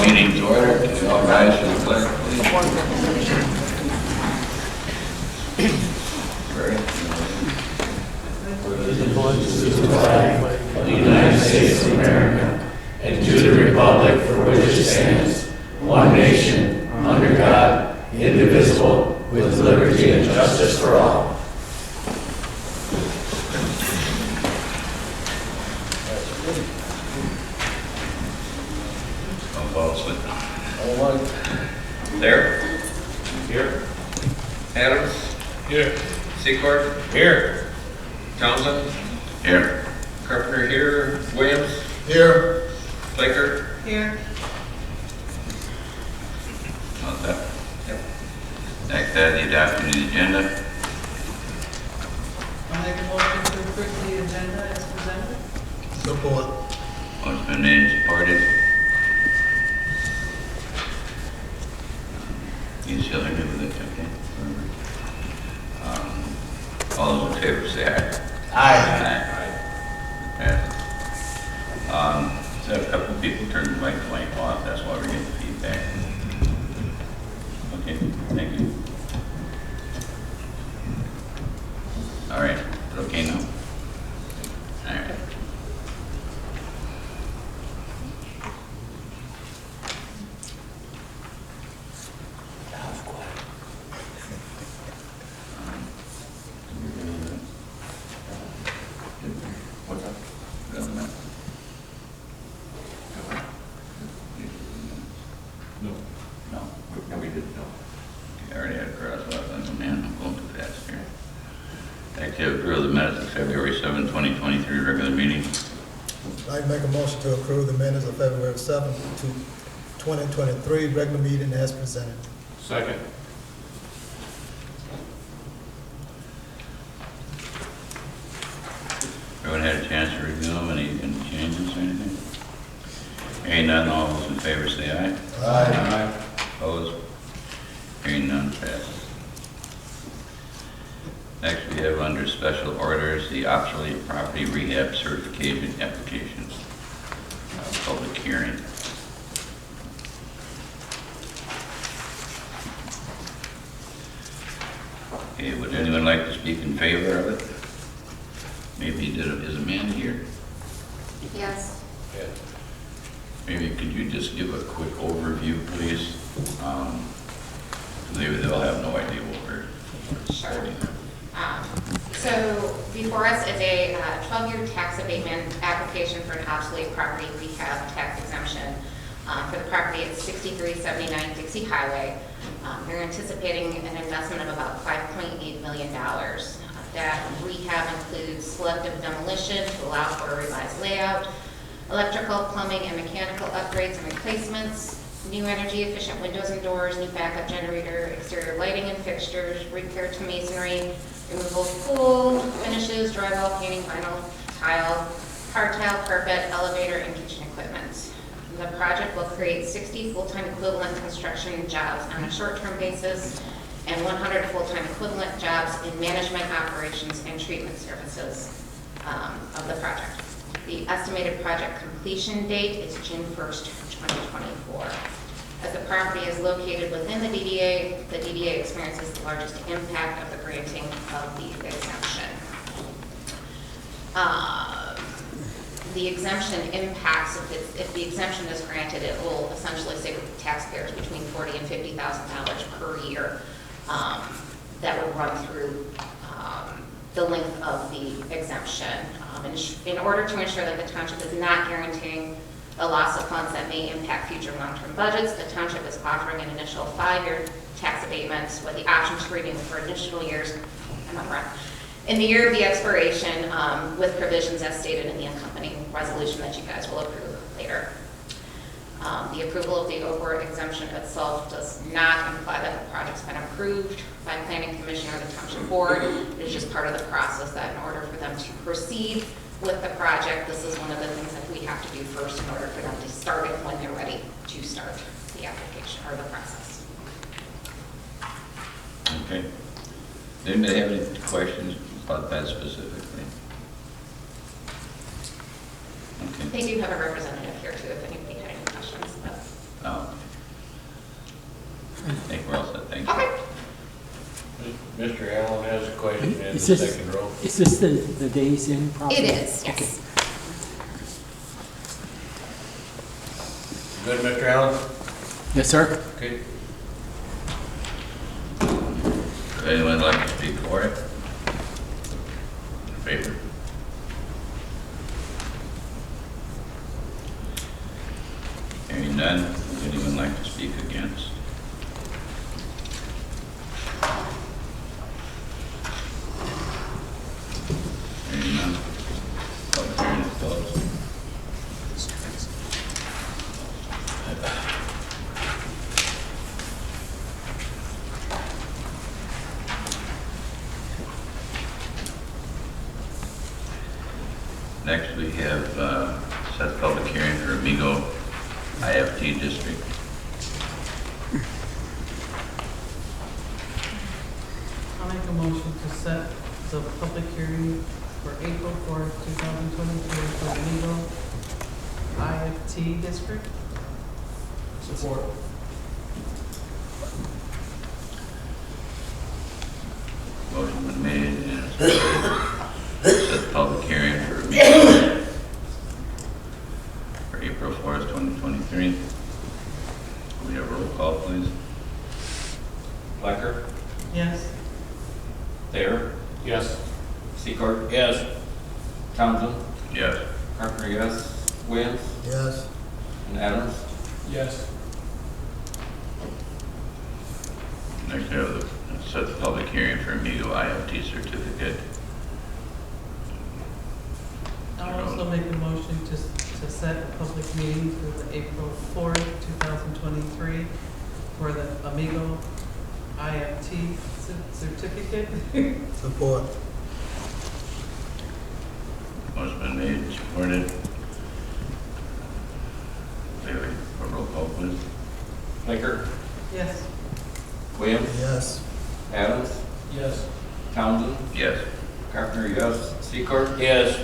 call meeting to order. Can you all rise for the pledge, please? To the flag of the United States of America and to the republic for which it stands, one nation, under God, indivisible, with liberty and justice for all. There. Here. Adams. Here. Secord. Here. Townsend. Here. Carpenter here. Williams. Here. Flaker. Here. How's that? Yep. Next, the adoption of the agenda. I'll make a motion to approve the agenda as presented. Support. Motion's been made and supported. You still agree with it, okay? All those in favor say aye. Aye. Passes. So a couple of people turned the mic off, that's why we're getting feedback. Okay, thank you. All right, is it okay now? All right. What's up? Doesn't matter. No. No. No, we didn't know. I already had a crosswalk on the man, I'm going too fast here. Next, you have approve the minutes of February 7, 2023 regular meeting. I'd make a motion to approve the minutes of February 7th, 2023, regular meeting as presented. Second. Everyone had a chance to review them, any changes or anything? Hearing none, all those in favor say aye. Aye. Opposed? Hearing none, passes. Next, we have under special orders, the obsolete property rehab certification application. Public hearing. Okay, would anyone like to speak in favor of it? Maybe is Amanda here? Yes. Yeah. Maybe could you just give a quick overview, please? They'll have no idea what we're Sure. So before us is a 12-year tax abatement application for an obsolete property rehab tax exemption for the property at 6379 Dixie Highway. They're anticipating an investment of about $5.8 million. That rehab includes selective demolition to allow for a revised layout, electrical, plumbing, and mechanical upgrades and replacements, new energy efficient windows and doors, new backup generator, exterior lighting and fixtures, repair to masonry, removal of pool, finishes, drywall, painting, vinyl, tile, hard tile, carpet, elevator, and kitchen equipment. The project will create 60 full-time equivalent construction jobs on a short-term basis and 100 full-time equivalent jobs in management, operations, and treatment services of the project. The estimated project completion date is June 1st, 2024. As the property is located within the DDA experiences the largest impact of the granting of the exemption. The exemption impacts, if the exemption is granted, it will essentially save taxpayers between $40,000 and $50,000 per year. That would run through the length of the exemption. In order to ensure that the township is not guaranteeing a loss of funds that may impact future long-term budgets, the township is offering an initial 5-year tax abatement with the option to renew for additional years. In the year of the expiration, with provisions as stated in the accompanying resolution that you guys will approve later. The approval of the over exemption itself does not imply that the project's been approved by Planning Commission or the Township Board. It is just part of the process that in order for them to proceed with the project, this is one of the things that we have to do first in order for them to start it when they're ready to start the application or the process. Okay. Does anybody have any questions about that specifically? Okay. They do have a representative here too if anybody had any questions. But Mr. Allen has a question in the Is this- second row. Is this the days in process? It is, Okay. yes. Good, Mr. Allen? Yes, sir. Okay. Would anyone like to speak for it? In favor? Hearing none, would anyone like to speak against? Hearing none, public hearing is closed. Next, we have set public hearing for Amigo IFT District. I'll make a motion to set the public hearing for April 4th, 2023 for Amigo IFT District. Support. Motion been made and set the public hearing for Amigo for April 4th, 2023. We have a roll call, please. Blacker, Yes. Thayer, Yes. Secord, Yes. Townsend, Yes. Carpenter, yes, Williams, Yes. and Adams. Yes. Next, we have set the public hearing for Amigo IFT certificate. I'll also make a motion to set a public meeting for the April 4th, 2023 for the Amigo IFT certificate. Support. Motion been made, supported. Bailey, a roll call, please. Blacker, Yes. Williams, Yes. Adams, Yes. Townsend, Yes. Carpenter, yes, Secord, Yes.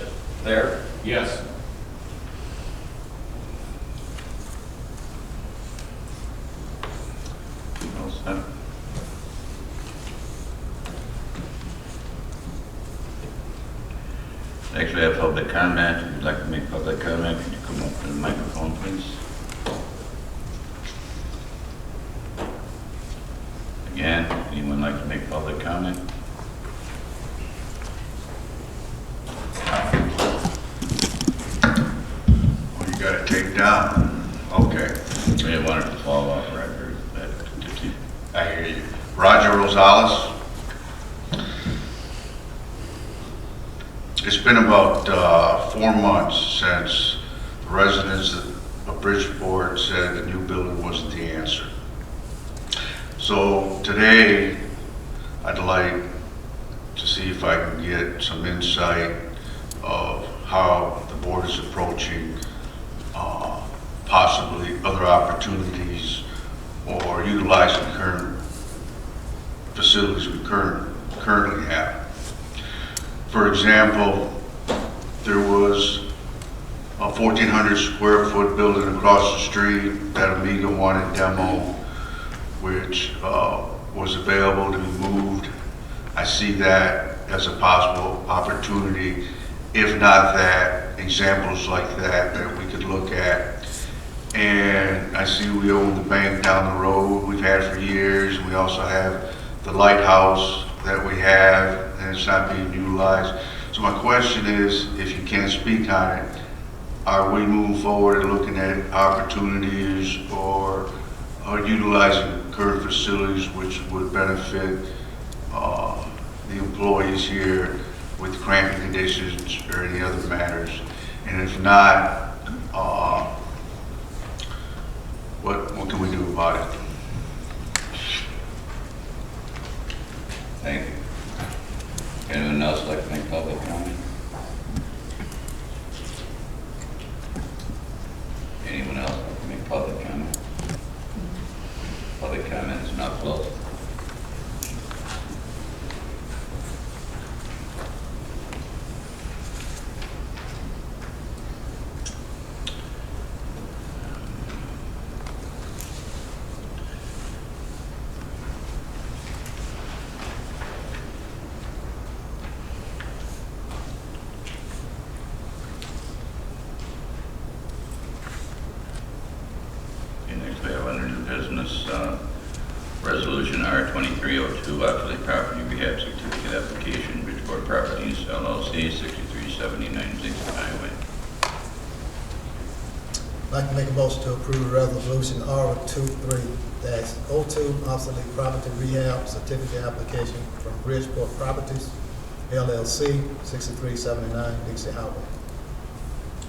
Thayer, Yes. All set. Next, we have public comment. If you'd like to make public comment, could you come up to the microphone, please? Again, anyone like to make public comment? Well, you got it taped down. Okay, We didn't want it to fall off record, but did you? I hear you. Roger Rosales. It's been about 4 months since the residents of Bridgeport said the new building wasn't the answer. So today, I'd like to see if I can get some insight of how the board is approaching possibly other opportunities or utilizing current facilities we currently have. For example, there was a 1,400 square foot building across the street that Amigo wanted demo, which was available to be moved. I see that as a possible opportunity. If not that, examples like that we could look at. And I see we own the bank down the road we've had for years. We also have the lighthouse that we have, and it's not being utilized. So my question is, if you can't speak on it, are we moving forward and looking at opportunities or utilizing current facilities which would benefit the employees here with cramping conditions or any other matters? And if not, what can we do about it? Thank you. Anyone else like to make public comment? Anyone else like to make public comment? Public comment is not closed. Next, we have under new business, Resolution R2302, Obsolete Property Rehab Certificate Application, Bridgeport Properties LLC, 6379 Dixie Highway. I'd like to make a motion to approve resolution R23-02, obsolete property rehab certificate application from Bridgeport Properties, LLC, 6379 Dixie Highway.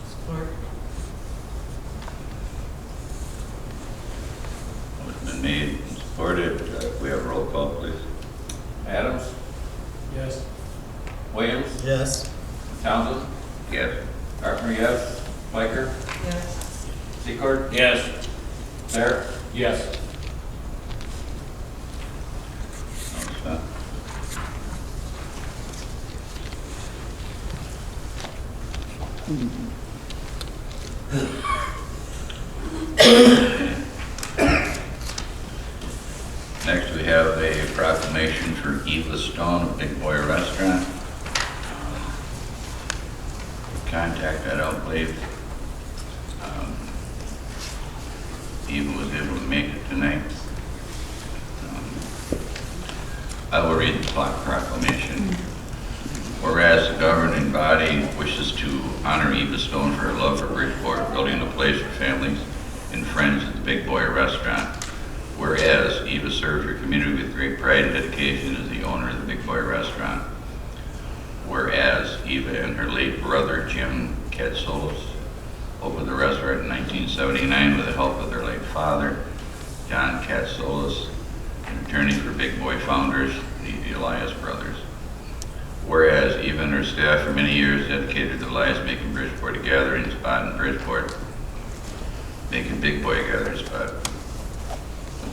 Support. Motion been made and supported. We have a roll call, please. Adams, Yes. Williams, Yes. Townsend, Yes. Carpenter, yes. Biker, Yes. Secord, Yes. Bear, Yes. All set. Next, we have a proclamation for Eva Stone, a Big Boy Restaurant. Contact, I don't believe Eva was able to make it tonight. I will read the proclamation. Whereas the governing body wishes to honor Eva Stone for her love for Bridgeport, building a place for families and friends at the Big Boy Restaurant. Whereas Eva served her community with great pride and dedication as the owner of the Big Boy Restaurant. Whereas Eva and her late brother Jim Katsolis opened the restaurant in 1979 with the help of their late father, John Katsolis, an attorney for Big Boy founders, the Elias brothers. Whereas Eva and her staff for many years dedicated their lives making Bridgeport a gathering spot in Bridgeport, making Big Boy a gathering spot,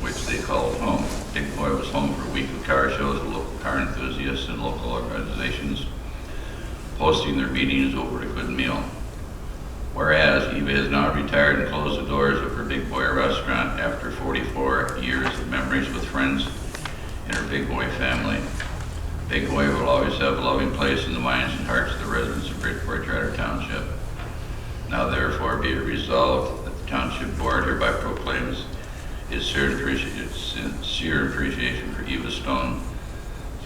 which they called home. Big Boy was home for weekly car shows with local car enthusiasts and local organizations, hosting their meetings over a good meal. Whereas Eva has now retired and closed the doors of her Big Boy restaurant after 44 years of memories with friends and her Big Boy family. Big Boy will always have a loving place in the minds and hearts of the residents of Bridgeport Charter Township. Now therefore be it resolved that the Township Board hereby proclaims its sincere appreciation for Eva Stone's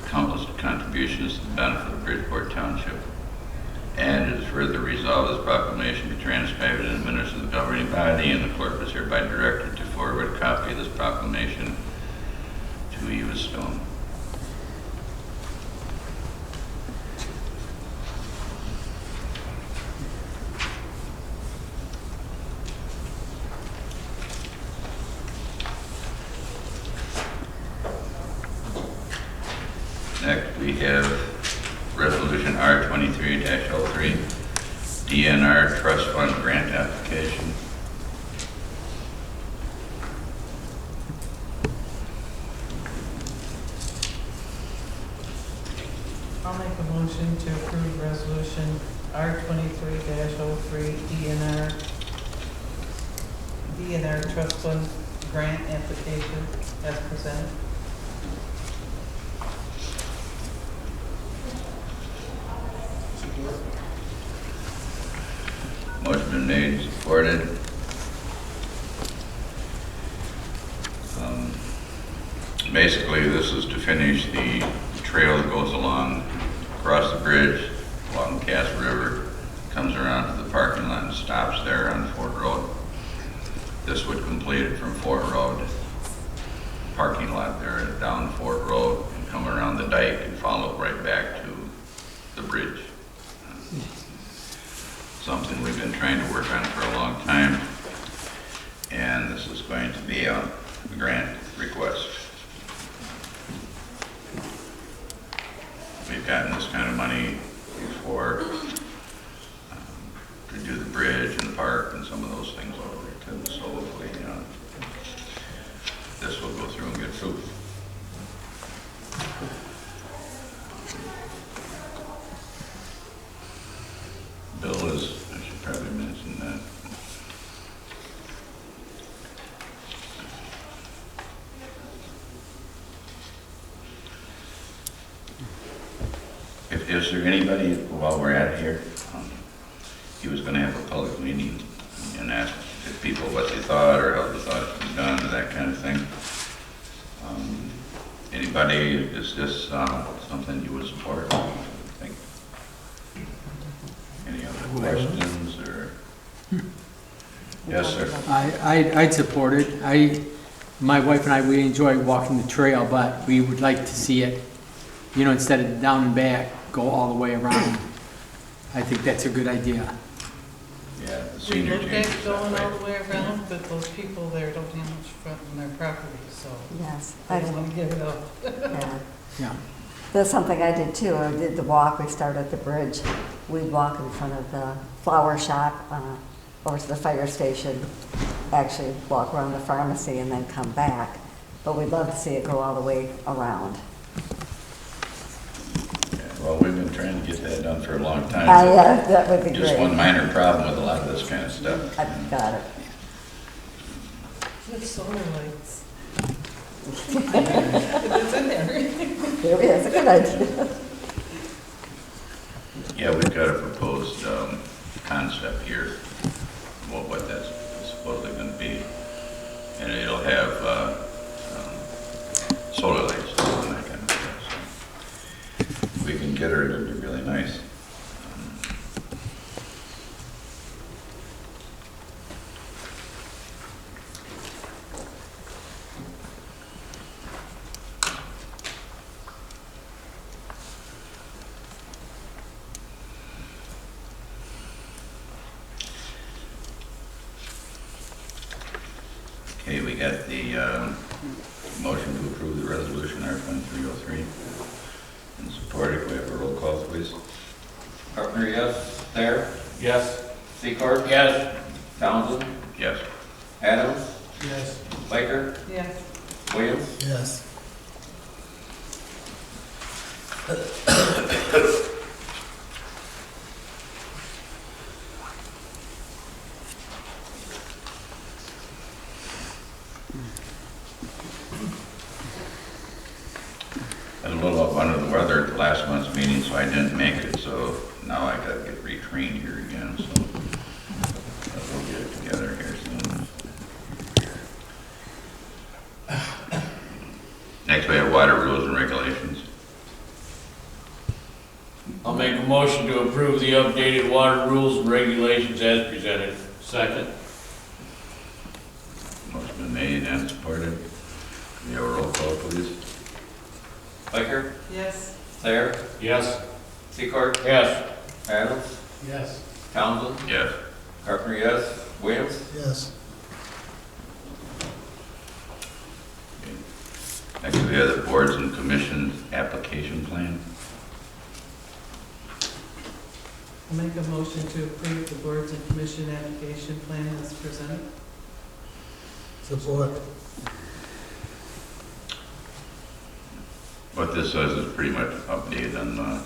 countless contributions to the benefit of Bridgeport Township. And it is further resolved this proclamation be transcribed in the minutes of the governing body, and the clerk is hereby directed to forward a copy of this proclamation to Eva Stone. Next, we have Resolution R23-03, DNR Trust Fund Grant Application. I'll make a motion to approve resolution R23-03 DNR Trust Fund Grant Application as presented. Motion been made and supported. Basically, this is to finish the trail that goes along, across the bridge, along the Cass River, comes around to the parking lot and stops there on Fort Road. This would complete it from Fort Road, parking lot there down Fort Road, and come around the dike and follow right back to the bridge. Something we've been trying to work on for a long time, and this is going to be a grant request. We've gotten this kind of money before to do the bridge and the park and some of those things over there too, so hopefully this will go through and get through. Bill is, I should probably mention that. Is there anybody, while we're at here, he was going to have a public meeting and ask people what they thought or how they thought it was done. Anybody, is this something you would support? Think? Any other questions or? Yes, sir. I'd support it. My wife and I, we enjoy walking the trail, but we would like to see it, instead of down and back, go all the way around. I think that's a good idea. Yeah, the We senior look changes at going that all way. the way around, but those people there don't have much front on their property, so Yes, I don't want to give it up. yeah. Yeah. That's something I did too. I did the walk. We started at the bridge. We'd walk in front of the flower shop, over to the fire station, actually walk around the pharmacy and then come back. But we'd love to see it go all the way around. Yeah, well, we've been trying to get that done for a long time. That would be great. Just one minor problem with a lot of this kind of stuff. I've got it. With solar lights. It's in there. There it is, a good idea. Yeah, we've got a proposed concept here, what that's supposedly going to be. And it'll have solar lights and that kind of stuff. So if we can get her, it'll be really nice. Okay, we got the motion to approve the resolution R2303 and support it. We have a roll call, please. Carpenter, yes. Thayer? Yes. Secord? Yes. Townsend? Yes. Adams? Yes. Biker? Yes. Williams? Yes. I was a little up under the weather at the last month's meeting, so I didn't make it, so now I gotta get retrained here again, so we'll get it together here soon. Next, we have water rules and regulations. I'll make a motion to approve the updated water rules and regulations as presented. Second. Motion been made and supported. Can we have a roll call, please? Biker? Yes. Thayer? Yes. Secord? Yes. Adams? Yes. Townsend? Yes. Carpenter, yes. Williams? Yes. Next, we have the boards and commissions application plan. I'll make a motion to approve the boards and commission application plan as presented. Support. What this says is pretty much update on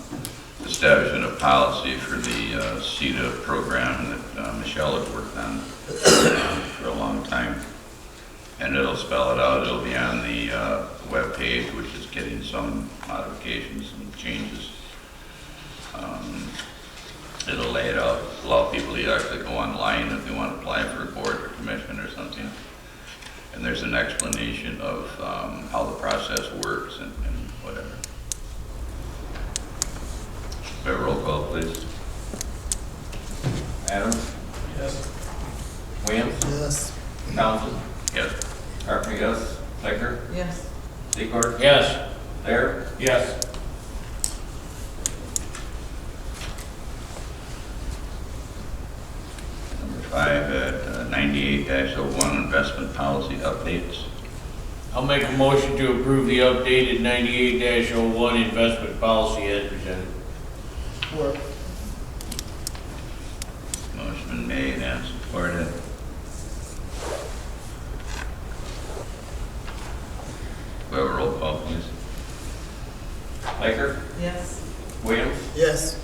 establishing a policy for the CETA program that Michelle has worked on for a long time. And it'll spell it out. It'll be on the web page, which is getting some modifications and changes. It'll lay it out, allow people to actually go online if they want to apply for a board or commission or something. And there's an explanation of how the process works and whatever. May I have a roll call, please? Adams? Yes. Williams? Yes. Townsend? Yes. Carpenter, yes. Biker? Yes. Secord? Yes. Thayer? Yes. Number 5 at 98-01 investment policy updates. I'll make a motion to approve the updated 98-01 investment policy as presented. Motion been made and supported. We have a roll call, please. Biker? Yes. Williams? Yes.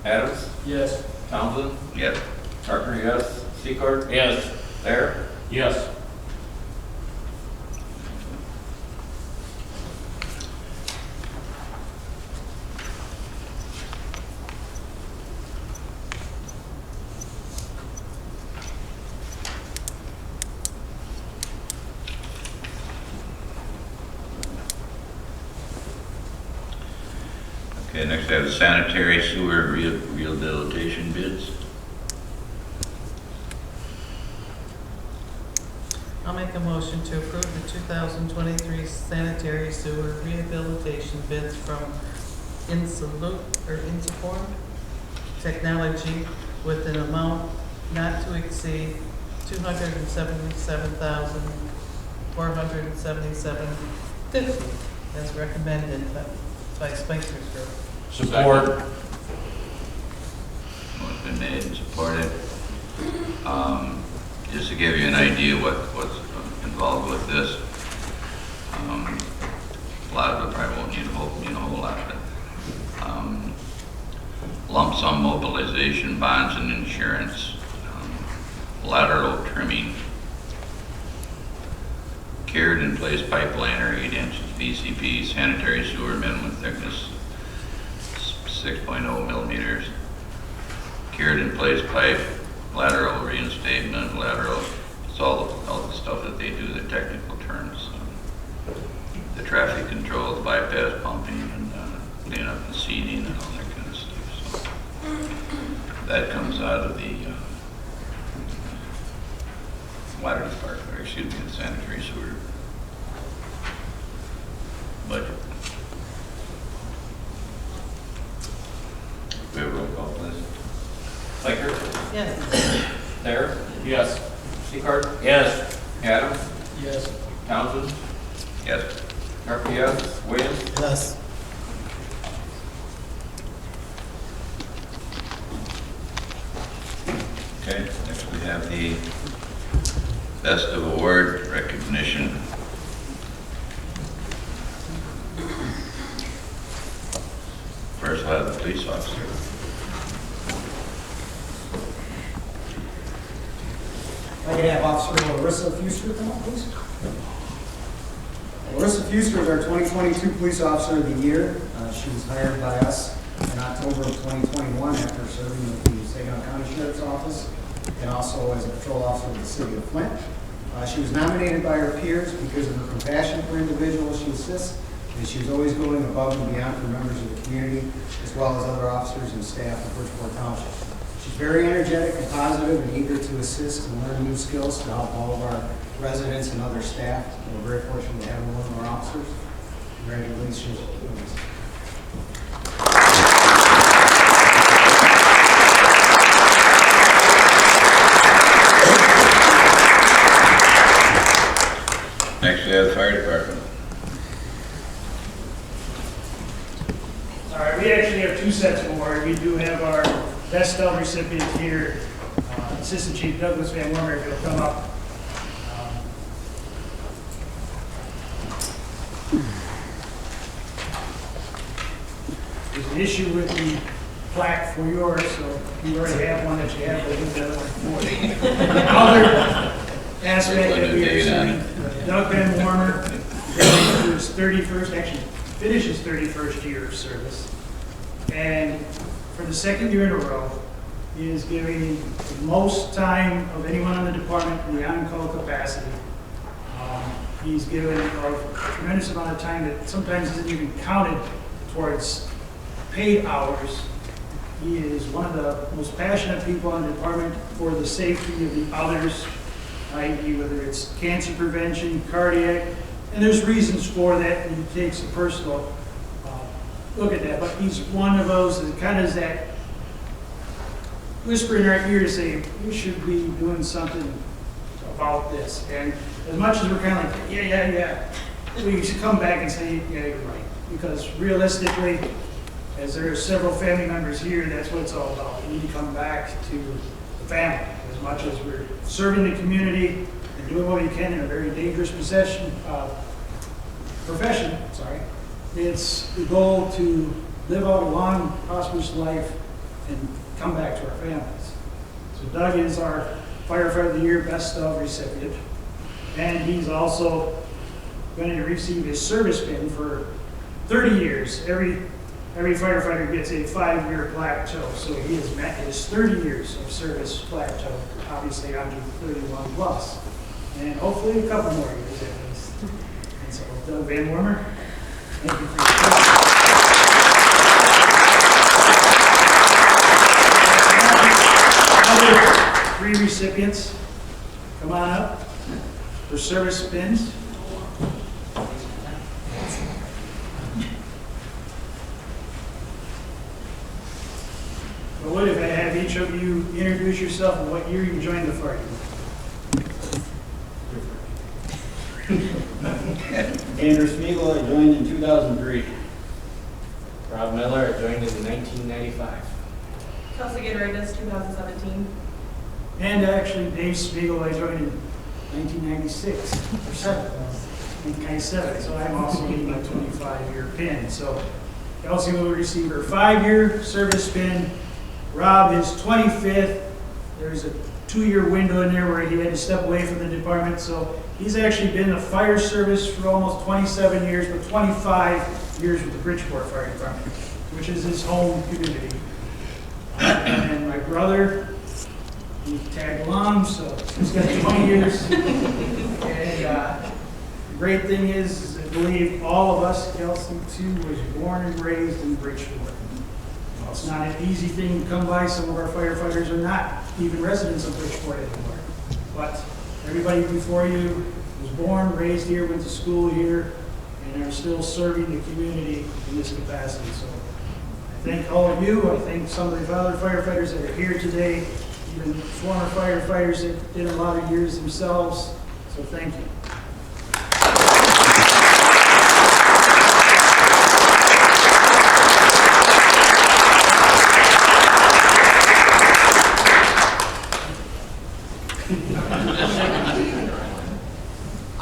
Adams? Yes. Townsend? Yes. Carpenter, yes. Secord? Yes. Thayer? Yes. Okay, next we have sanitary sewer rehabilitation bids. I'll make a motion to approve the 2023 sanitary sewer rehabilitation bids from Insuform Technology with an amount not to exceed $277,477.50 as recommended by Spencer's Group. Support. Motion been made and supported. Just to give you an idea what's involved with this, a lot of it probably won't need a whole lot of it. Lump sum mobilization, bonds and insurance, lateral trimming, cured in place pipe liner 8 inches VCP, sanitary sewer minimum thickness 6.0 millimeters, cured in place pipe, lateral reinstatement, lateral, it's all the stuff that they do, the technical terms. The traffic control, the bypass pumping, and cleanup and seeding and all that kind of stuff. So that comes out of the water department, or excuse me, the sanitary sewer budget. We have a roll call, please. Biker, Yes. Thayer, Yes. Seacard, Yes. Adams, Yes. Townsend, Yes. Carpenter, yes. Williams, Yes. Okay, next we have the Best of Award recognition. First, we'll have the police officer. If I could have Officer Larissa Fuster come up, please. Larissa Fuster is our 2022 Police Officer of the Year. She was hired by us in October of 2021 after serving with the Saginaw County Sheriff's Office and also as a patrol officer with the City of Flint. She was nominated by her peers because of her compassion for individuals she assists, and she was always going above and beyond for members of the community, as well as other officers and staff of Bridgeport Township. She's very energetic and positive and eager to assist and learn new skills to help all of our residents and other staff. We're very fortunate to have her one of our officers. Congratulations. Next, we have the fire department. All right, we actually have two sets of awards. We do have our Best of recipient here, Assistant Chief Douglas Van Wormer, if he'll come up. There's an issue with the plaque for yours, so you already have one that you have, but the other one for you. Other aspect that we are seeing, Doug Van Wormer, his 31st, actually finishes 31st year of service. And for the second year in a row, he is giving the most time of anyone on the department in the on-call capacity. He's given a tremendous amount of time that sometimes isn't even counted towards paid hours. He is one of the most passionate people in the department for the safety of the others, i.e. whether it's cancer prevention, cardiac, and there's reasons for that, and he takes a personal look at that, but he's one of those that kind of is that whisper in our ear saying, we should be doing something about this. And as much as we're kind of like, yeah, we should come back and say, yeah, you're right. Because realistically, as there are several family members here, that's what it's all about. We need to come back to the family. As much as we're serving the community and doing what we can in a very dangerous profession, it's the goal to live out a long, prosperous life and come back to our families. So Doug is our Firefighter of the Year Best of recipient, and he's also going to receive his service pin for 30 years. Every firefighter gets a 5-year plateau, so he has met his 30 years of service plateau, obviously on to 31 plus, and hopefully a couple more years at least. And so Doug Van Wormer, thank you for your time. other 3 recipients, come on up for service pins. Well, what if I have each of you introduce yourself and what year you joined the fire department? Andrew Spiegel, I joined in 2003. Rob Miller, I joined in 1995. Kelsey Gideritis, 2017. And actually, Dave Spiegel, I joined in 1996, or 97, so I'm also getting my 25-year pin. So Kelsey will receive her 5-year service pin. Rob, his 25th. There's a 2-year window in there where he had to step away from the department, so he's actually been in the fire service for almost 27 years, but 25 years with the Bridgeport Fire Department, which is his home community. And my brother, he tagged along, so he's got 20 years. And the great thing is I believe all of us, Kelsey too, was born and raised in Bridgeport. It's not an easy thing to come by. Some of our firefighters are not even residents of Bridgeport anymore. But everybody before you was born, raised here, went to school here, and are still serving the community in this capacity. So I thank all of you. I thank some of the other firefighters that are here today, even former firefighters that did a lot of years themselves. So thank you.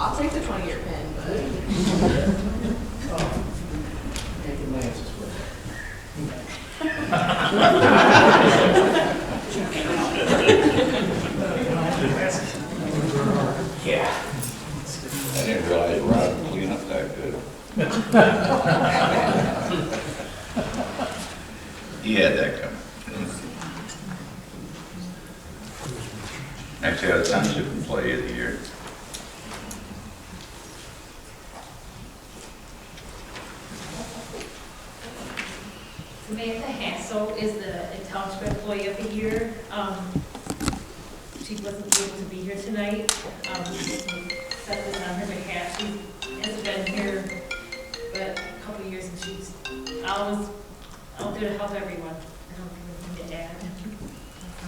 I'll take the 20-year pin, but Taking Lance's with Yeah. I didn't realize Rob could clean up that good. He had that coming. Next, we have the Township Employee of the Year. Samantha Hassel is the Township Employee of the Year. She wasn't able to be here tonight. Set this on her behalf. She hasn't been here but a couple of years, and she's always out there to help everyone. I don't have anything to add.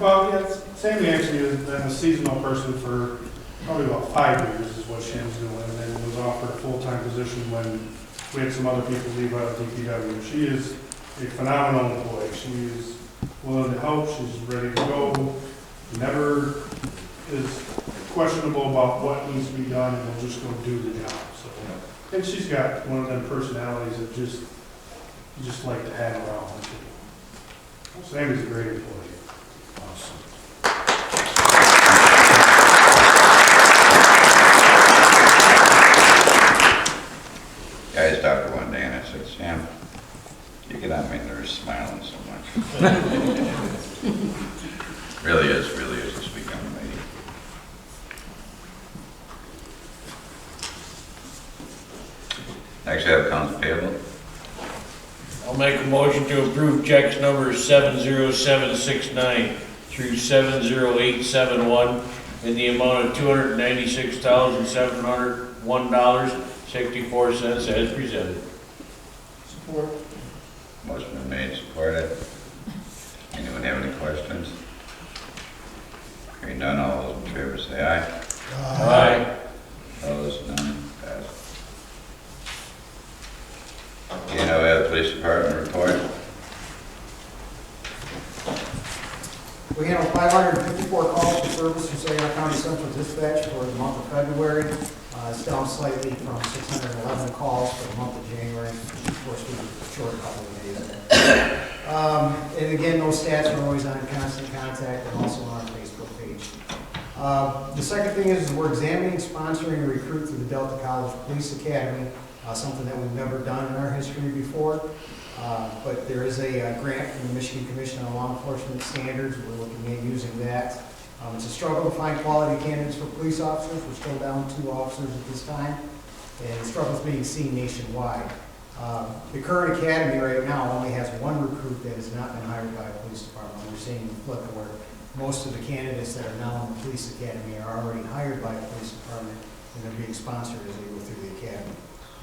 Well, yeah, Sammy actually has been a seasonal person for probably about 5 years is what she was doing, and then was offered a full-time position when we had some other people leave out of DPW. She is a phenomenal employee. She is willing to help. She's ready to go. Never is questionable about what needs to be done, and will just go do the job. So, and she's got one of them personalities that you just like to have around. Sammy's a great employee. Awesome. Guys, Dr. one day, and I said, Sam, you get on my nerves smiling so much. really is a sweet young lady. Next, we have accounts payable. I'll make a motion to approve checks numbers 70769 through 70871 in the amount of $296,701.64 as presented. Support. Motion been made, supported. Anyone have any questions? Hearing none, all those in favor say aye. Aye. Opposed, none, passed. Okay, now we have the police department report. We handled 554 calls for service from Saginaw County Central Dispatch for the month of February. It's down slightly from 611 calls for the month of January. Of course, we were short a couple of days there. And again, those stats are always on constant contact and also on our Facebook page. The second thing is we're examining sponsoring a recruit through the Delta College Police Academy, something that we've never done in our history before. But there is a grant from the Michigan Commission on Law Enforcement Standards. We're looking at using that. It's a struggle to find quality candidates for police officers. We're still down 2 officers at this time, and the struggle is being seen nationwide. The current academy right now only has 1 recruit that has not been hired by a police department. We're seeing the flip where most of the candidates that are now in the police academy are already hired by the police department, and they're being sponsored as they go through the academy.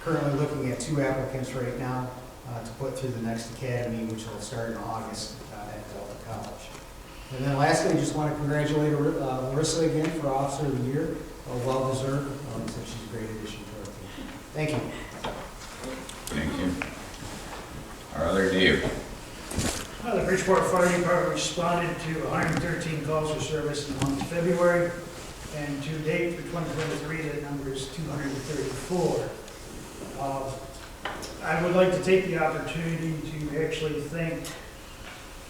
Currently looking at 2 applicants right now to put through the next academy, which will start in August at Delta College. And then lastly, I just want to congratulate Larissa again for Officer of the Year. Well deserved. So she's a great addition to our team. Thank you. Thank you. Our other Dave. The Bridgeport Fire Department responded to 113 calls for service in the month of February, and to date for 2023, that number is 234. I would like to take the opportunity to actually thank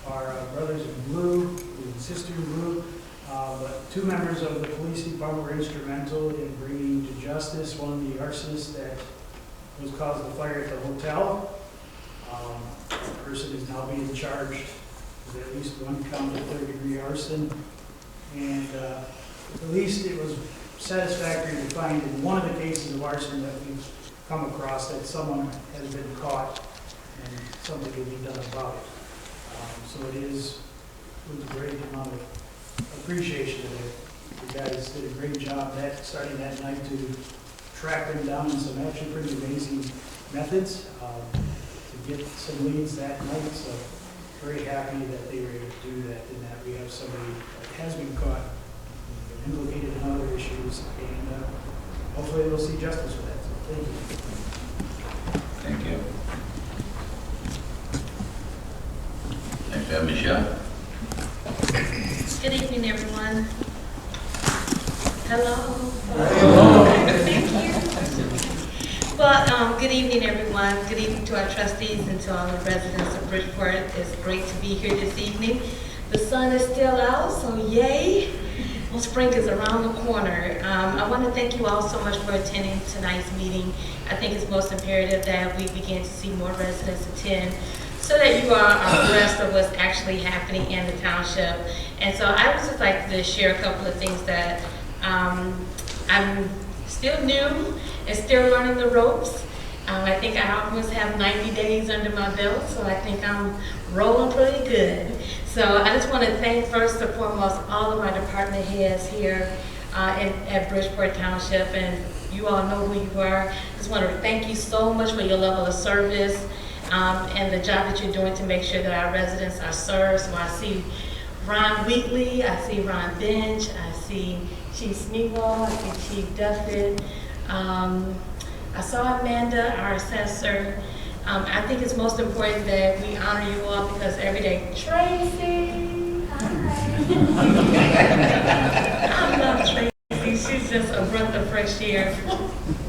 our brothers in blue and sisters in blue. But 2 members of the police department were instrumental in bringing to justice one, the arsonist that was caused the fire at the hotel. The person is now being charged with at least 1 count of 3rd-degree arson. And at least it was satisfactory to find in one of the cases of arson that we've come across that someone has been caught and something can be done about it. So it is with a great amount of appreciation of it. The guys did a great job starting that night to track them down in some actually pretty amazing methods to get some leads that night. So very happy that they were able to do that and that we have somebody that has been caught and implicated in other issues, and hopefully we'll see justice for that. So thank you. Thank you. Next, we have Michelle. Good evening, everyone. Hello. Hello. Thank you. Well, good evening, everyone. Good evening to our trustees and to all the residents of Bridgeport. It's great to be here this evening. The sun is still out, so yay. Well, spring is around the corner. I want to thank you all so much for attending tonight's meeting. I think it's most imperative that we begin to see more residents attend so that you are abreast of what's actually happening in the township. And so I would just like to share a couple of things that I'm still new and still learning the ropes. I think I almost have 90 days under my belt, so I think I'm rolling pretty good. So I just want to thank first and foremost all of my department heads here at Bridgeport Township, and you all know who you are. Just want to thank you so much for your level of service and the job that you're doing to make sure that our residents are served. So I see Ron Wheatley, I see Ron Bench, I see Chief Smeagol, I see Chief Duffett. I saw Amanda, our assessor. I think it's most important that we honor you all because every day, Tracy, hi. I love Tracy. She's just a breath of fresh air.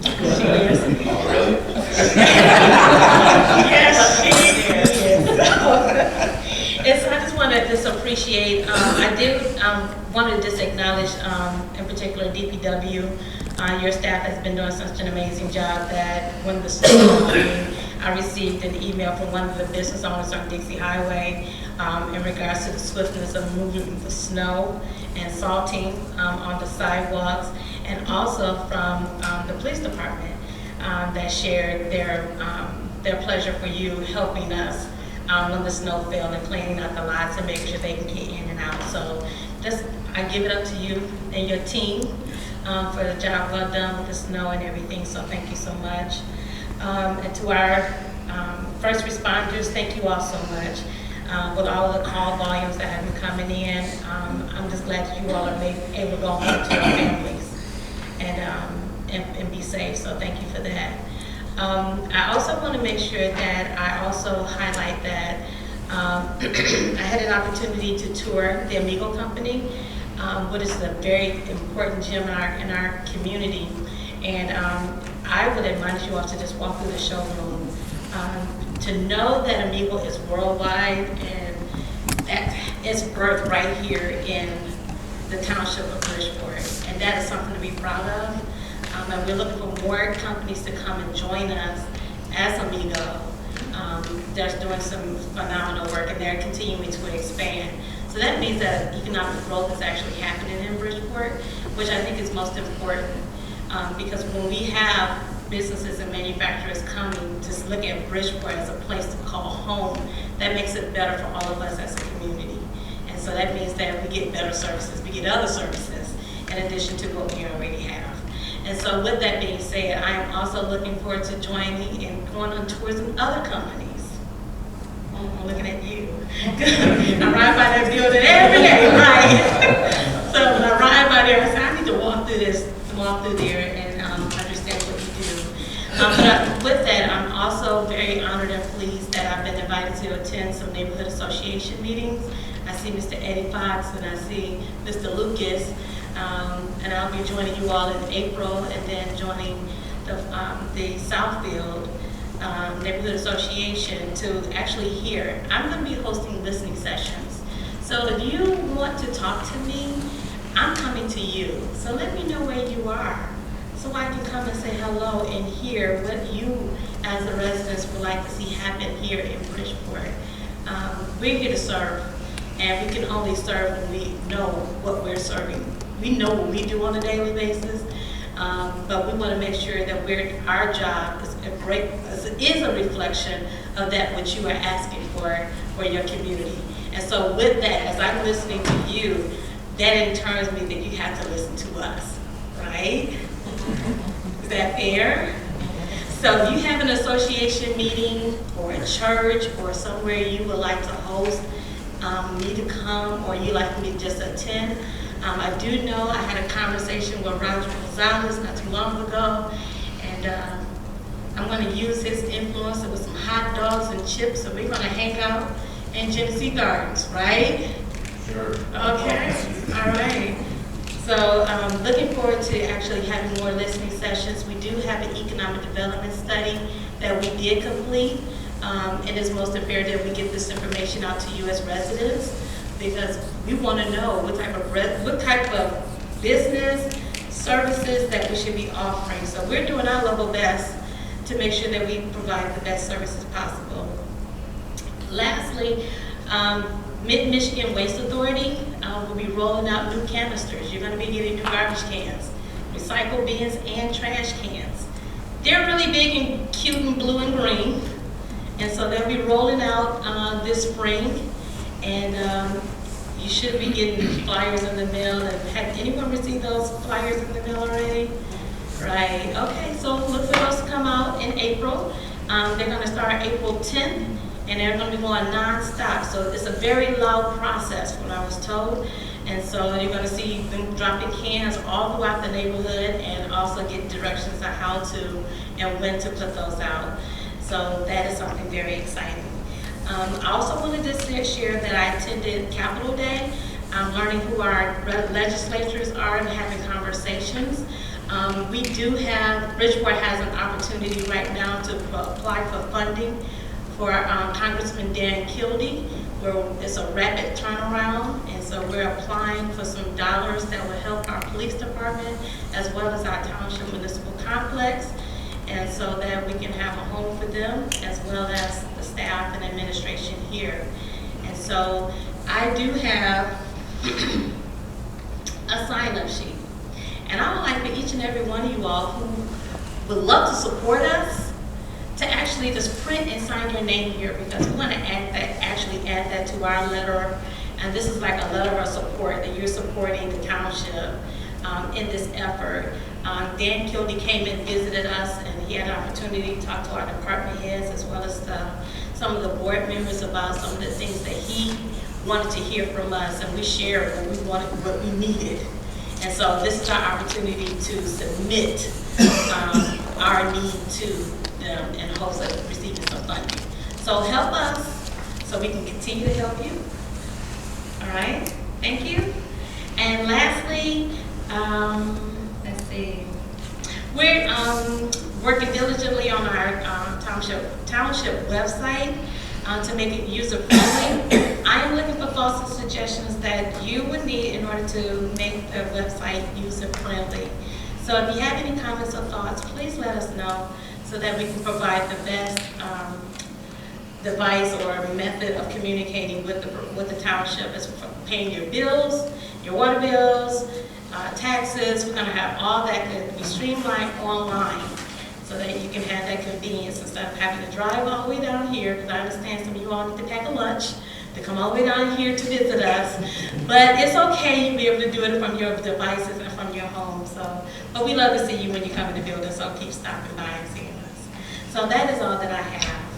She is. Oh, really? Yes, she is. And so I just want to just appreciate, I did want to just acknowledge, in particular, DPW. Your staff has been doing such an amazing job that when the snow came, I received an email from one of the business owners on Dixie Highway in regards to the swiftness of moving the snow and salting on the sidewalks, and also from the police department that shared their pleasure for you helping us when the snow fell and cleaning out the lots and making sure they can get in and out. So just, I give it up to you and your team for the job well done with the snow and everything, so thank you so much. And to our first responders, thank you all so much. With all of the call volumes that have been coming in, I'm just glad that you all are able to go home to your families and be safe, so thank you for that. I also want to make sure that I also highlight that I had an opportunity to tour the Amigo company, which is a very important gym in our community. And I would admonish you all to just walk through the showroom to know that Amigo is worldwide and that it's birthed right here in the township of Bridgeport. And that is something to be proud of. And we're looking for more companies to come and join us as Amigo. They're doing some phenomenal work and they're continuing to expand. So that means that economic growth is actually happening in Bridgeport, which I think is most important. Because when we have businesses and manufacturers coming to look at Bridgeport as a place to call home, that makes it better for all of us as a community. And so so that means that we get better services, we get other services in addition to what we already have. And so with that being said, I am also looking forward to joining and going on tours in other companies. I'm looking at you. I ride by that building every day, right? So when I ride by there, I say, I need to walk through there and understand what you do. But with that, I'm also very honored and pleased that I've been invited to attend some neighborhood association meetings. I see Mr. Eddie Fox and I see Mr. Lucas, and I'll be joining you all in April and then joining the Southfield Neighborhood Association to actually hear. I'm going to be hosting listening sessions. So if you want to talk to me, I'm coming to you. So let me know where you are so I can come and say hello and hear what you as the residents would like to see happen here in Bridgeport. We're here to serve, and we can only serve when we know what we're serving. We know what we do on a daily basis, but we want to make sure that our job is a reflection of that which you are asking for your community. And so with that, as I'm listening to you, that in turn means that you have to listen to us, right? Is that fair? So if you have an association meeting or a church or somewhere you would like to host me to come, or you like me to just attend, I do know I had a conversation with Roger Gonzalez not too long ago, and I'm going to use his influence with some hot dogs and chips, and we're going to hang out in Genesee Gardens, right? Sure. Okay, all right. So looking forward to actually having more listening sessions. We do have an economic development study that we did complete. It is most imperative that we get this information out to you as residents, because we want to know what type of business services that we should be offering. So we're doing our level best to make sure that we provide the best services possible. Lastly, Mid-Michigan Waste Authority will be rolling out new canisters. You're going to be getting new garbage cans, recycle bins, and trash cans. They're really big and cute and blue and green, and so they'll be rolling out this spring, and you should be getting flyers in the mail. And have anyone received those flyers in the mail already? Right, okay, so look for those to come out in April. They're going to start April 10th. And they're going to be going non-stop. So it's a very loud process, what I was told. And so you're going to see them dropping cans all throughout the neighborhood, and also get directions on how to and when to put those out. So that is something very exciting. I also wanted to share that I attended Capitol Day. I'm learning who our legislators are and having conversations. We do have, Bridgeport has an opportunity right now to apply for funding for Congressman Dan Kildee, where it's a rapid turnaround, and so we're applying for some dollars that will help our police department as well as our township municipal complex, and so that we can have a home for them as well as the staff and administration here. And so I do have a sign-up sheet, and I would like for each and every one of you all who would love to support us to actually just print and sign your name here, because we want to add that to our letter. And this is like a letter of support that you're supporting the township in this effort. Dan Kildee came and visited us, and he had an opportunity to talk to our department heads as well as some of the board members about some of the things that he wanted to hear from us, and we shared what we needed. And so this is our opportunity to submit our need to them in hopes of receiving some funding. So help us so we can continue to help you. All right, thank you. And lastly, let's see, we're working diligently on our township website to make it user-friendly. I am looking for thoughts and suggestions that you would need in order to make the website user-friendly. So if you have any comments or thoughts, please let us know, so that we can provide the best device or method of communicating with the township, as paying your bills, your water bills, taxes. We're going to have all that to be streamlined online, so that you can have that convenience instead of having to drive all the way down here, because I understand some of you all need to pack a lunch. to come all the way down here to visit us. But it's okay, you'll be able to do it from your devices and from your home. So, but we love to see you when you come in the building, so keep stopping by and seeing us. So that is all that I have.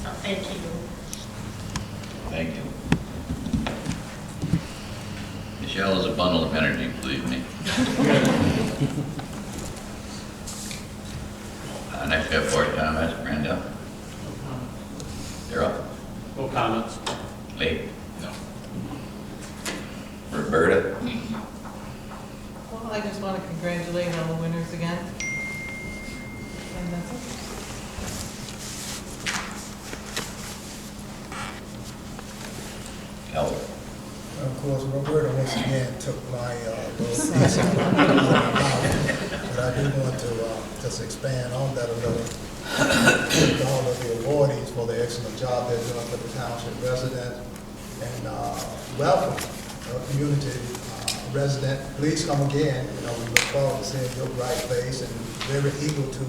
So thank you. Thank you. Michelle is a bundle of energy, believe me. Next we have board comments. Brenda? You're up. No comments. Lee? No. Roberta? Well, I just want to congratulate all the winners again. And that's it. Albert? Of course, Roberta once again took my little piece of it. But I do want to just expand on that a little. Thank all of the awardees for the excellent job they're doing for the township residents. And welcome, community resident. Please come again. You know, we look forward to seeing your bright face and very eager to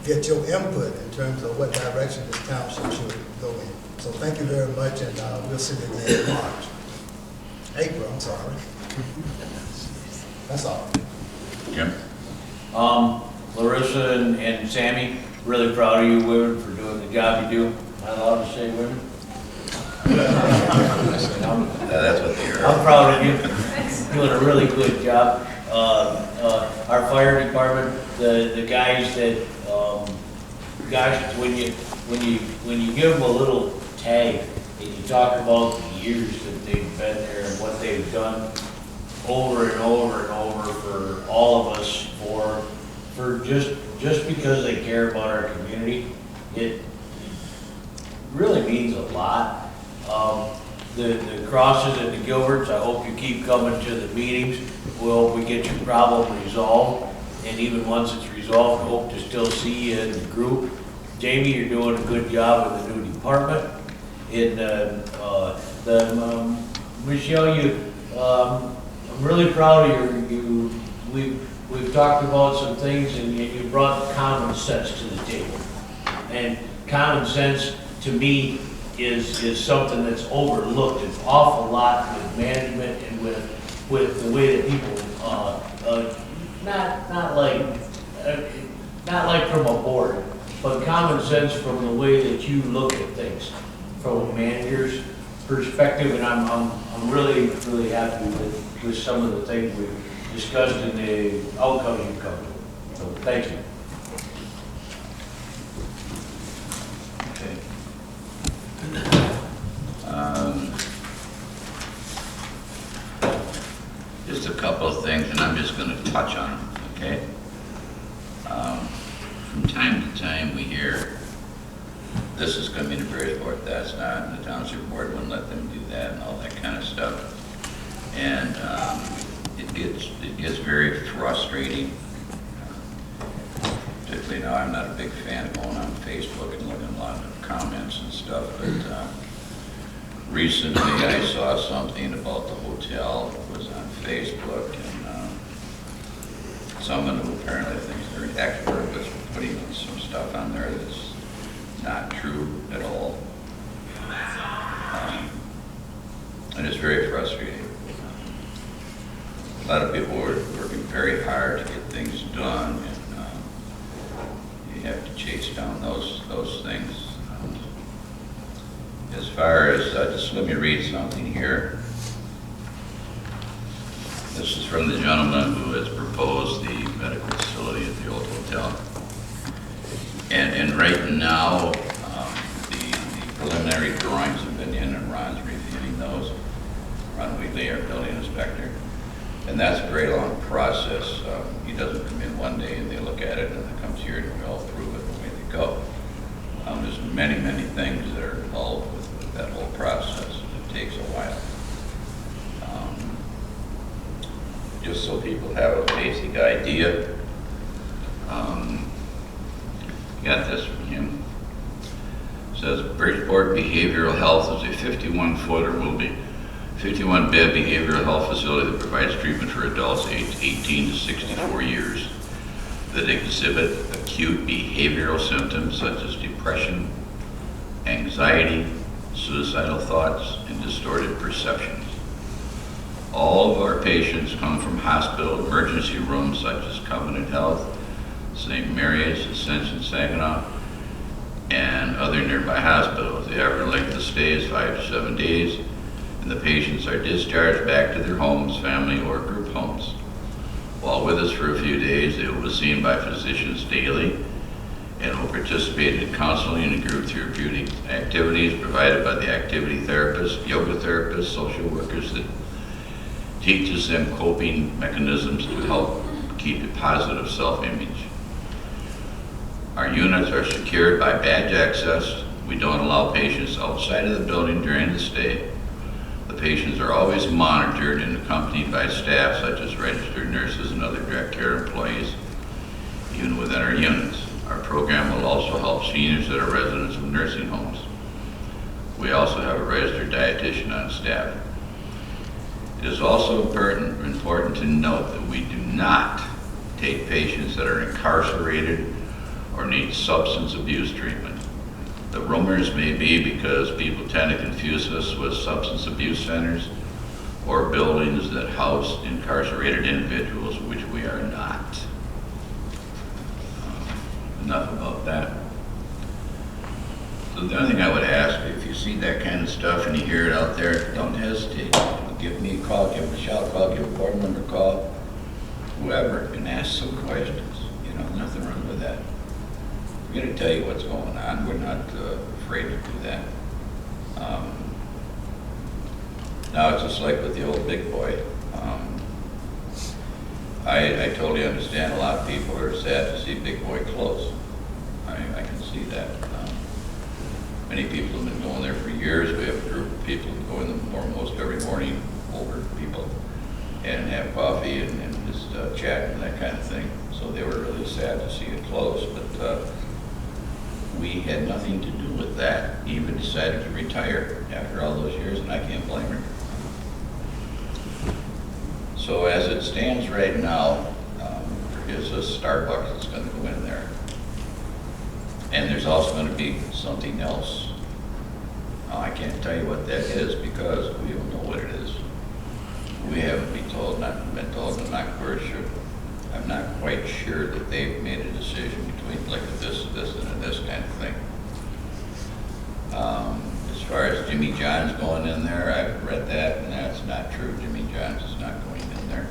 get your input in terms of what direction this township should go in. So thank you very much, and we'll see you again in March. April, I'm sorry. That's all. Jim? Larissa and Sammy, really proud of you women for doing the job you do. Am I allowed to say women? That's what they are. I'm proud of you. Doing a really good job. Our fire department, the guys that, gosh, when you give them a little tag and you talk about the years that they've been there and what they've done over and over and over for all of us, for just because they care about our community, it really means a lot. The Crosses and the Gilberts, I hope you keep coming to the meetings. We'll we get your problem resolved, and even once it's resolved, I hope to still see you in the group. Jamie, you're doing a good job with the new department. Michelle, I'm really proud of you. We've talked about some things, and you brought common sense to the table. And common sense, to me, is something that's overlooked an awful lot with management and with the way that people, not like from a board, but common sense from the way that you look at things from a manager's perspective. And I'm really happy with some of the things we've discussed and the outcome you've come to. So thank you. Just a couple of things, and I'm just going to touch on them, okay? From time to time, we hear this is coming to Bridgeport, that's not, and the township board wouldn't let them do that, and all that kind of stuff. And it gets very frustrating. Particularly now, I'm not a big fan of going on Facebook and looking at a lot of comments and stuff, but recently I saw something about the hotel that was on Facebook, and someone who apparently thinks they're an expert was putting some stuff on there that's not true at all. And it's very frustrating. A lot of people are working very hard to get things done, and you have to chase down those things. As far as, just let me read something here. This is from the gentleman who has proposed the medical facility at the old hotel. And right now, the preliminary drawings have been in, and Ron's reviewing those. Ron Wheatley, our building inspector. And that's a very long process. He doesn't come in one day and they look at it, and it comes here and we all approve it and away they go. There's many, many things that are involved with that whole process. It takes a while. Just so people have a basic idea. Got this from him. It says Bridgeport Behavioral Health is a 51-bed behavioral health facility that provides treatment for adults aged 18 to 64 years that exhibit acute behavioral symptoms such as depression, anxiety, suicidal thoughts, and distorted perceptions. All of our patients come from hospital emergency rooms such as Covenant Health, St. Mary's, Ascension, Saginaw, and other nearby hospitals. The average length of stay is 5 to 7 days, and the patients are discharged back to their homes, family, or group homes. While with us for a few days, they will be seen by physicians daily and will participate in counseling and group therapeutic activities provided by the activity therapists, yoga therapists, social workers that teaches them coping mechanisms to help keep a positive self-image. Our units are secured by badge access. We don't allow patients outside of the building during the stay. The patients are always monitored and accompanied by staff such as registered nurses and other direct care employees, even within our units. Our program will also help seniors that are residents of nursing homes. We also have a registered dietitian on staff. It is also important to note that we do not take patients that are incarcerated or need substance abuse treatment. The rumors may be because people tend to confuse us with substance abuse centers or buildings that house incarcerated individuals, which we are not. Enough about that. So the only thing I would ask, if you see that kind of stuff and you hear it out there, don't hesitate. Give me a call, give a shout call, give a board member a call, whoever, and ask some questions. You know, nothing wrong with that. We're going to tell you what's going on. We're not afraid to do that. Now it's just like with the old big boy. I totally understand a lot of people are sad to see Big Boy close. I can see that. Many people have been going there for years. We have a group of people who go in there almost every morning, older people, and have coffee and just chat and that kind of thing. So they were really sad to see it close, but we had nothing to do with that. Eva decided to retire after all those years, and I can't blame her. So as it stands right now, there is a Starbucks that's going to go in there. And there's also going to be something else. Now, I can't tell you what that is because we don't know what it is. We haven't been told, and I'm not quite sure. I'm not quite sure that they've made a decision between like this, and this kind of thing. As far as Jimmy John's going in there, I've read that, and that's not true. Jimmy John's is not going in there.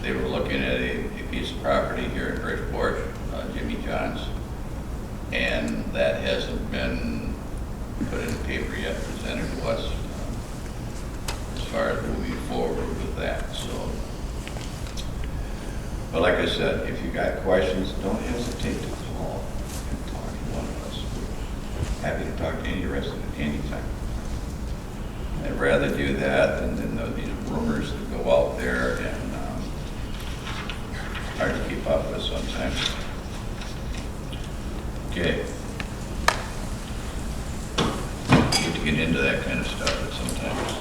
They were looking at a piece of property here in Bridgeport, Jimmy John's, and that hasn't been put in the paper yet, presented to us as far as moving forward with that. So, but like I said, if you got questions, don't hesitate to call and talk to one of us. We're happy to talk to any resident anytime. I'd rather do that than these rumors that go out there and hard to keep up with sometimes. Okay. Need to get into that kind of stuff, but sometimes.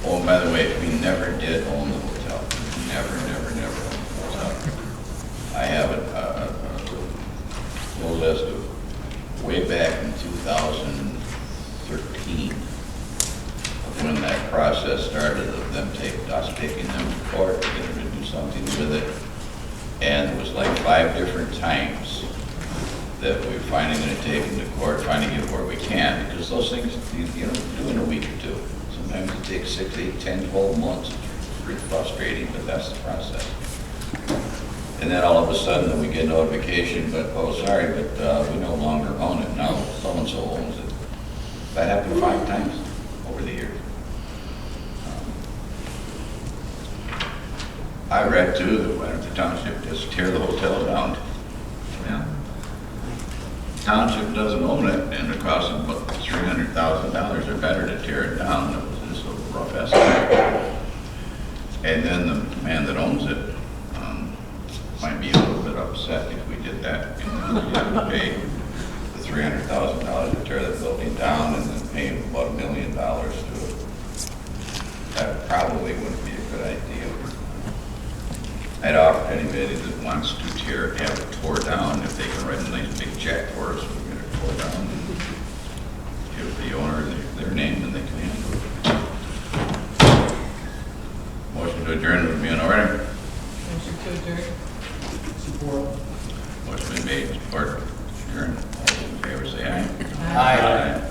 Oh, and by the way, we never did own the hotel. Never owned the hotel. I have a full list of way back in 2013 of when that process started of them us taking them to court, getting them to do something with it. And it was like 5 different times that we're finally going to take them to court, finally get where we can, because those things you don't do in a week or two. Sometimes it takes 6, 8, 10, 12 months. It's pretty frustrating, but that's the process. And then all of a sudden we get notification, but oh, sorry, but we no longer own it. Now so-and-so owns it. That happened 5 times over the years. I read too that why don't the township just tear the hotel down? Yeah. Township doesn't own it, and it costs them about $300,000 or better to tear it down. It was just a rough estimate. And then the man that owns it might be a little bit upset if we did that. And then we have to pay the $300,000 to tear the building down, and then pay him about $1 million to it. That probably wouldn't be a good idea. I'd offer to anybody that wants to have it tore down, if they can write a nice big check for us, we'll get it tore down. Give the owner their name and they can handle it. Motion to adjourn would be in order. Motion to adjourn. Support. Motion been made, support, adjourn. All those in favor say aye. Aye.